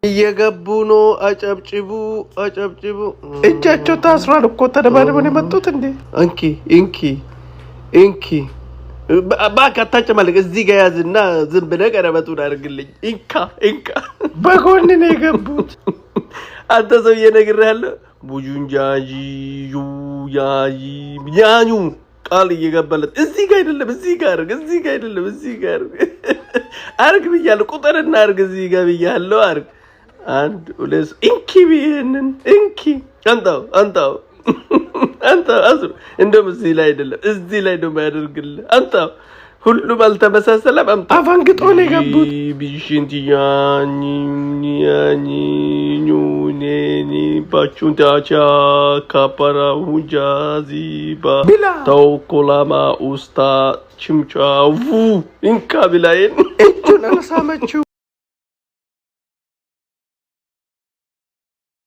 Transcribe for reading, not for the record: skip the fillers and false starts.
እየገቡ ነው አጨብጭቡ እጃቸው ታስሯል እኮ ተደባደበው ነው የመጡት እንዴ እንኪ ባካ ታጨማለቅ እዚህ ጋር ያዝና ዝም ብለህ ቀረበቱን አድርግልኝ እንካ በጎን ነው የገቡት አንተ ሰው እየነግርሃለሁ ቡጁንጃጂ ያዩ ቃል እየገባለት እዚህ ጋር አይደለም እዚህ ጋር አርግ ብያለሁ ቁጥርና አርግ እዚህ ጋር ብያለሁ አርግ አንድ ሁለት እንኪ ቢሄንን እንኪ አንተው አስሩ እንደም እዚህ ላይ አይደለም እዚህ ላይ ነው የሚያደርግልህ አንተው ሁሉም አልተመሳሰለም አምጣ አፋንግጦ ነው የገቡት ቢሽንቲያኒ ኑኔኒ ባቹንታቻ ካፓራ ሁጃዚባ ተውኮላማ ኡስታ ችምጫው እንካ ቢላይን እጁን አልሳመችው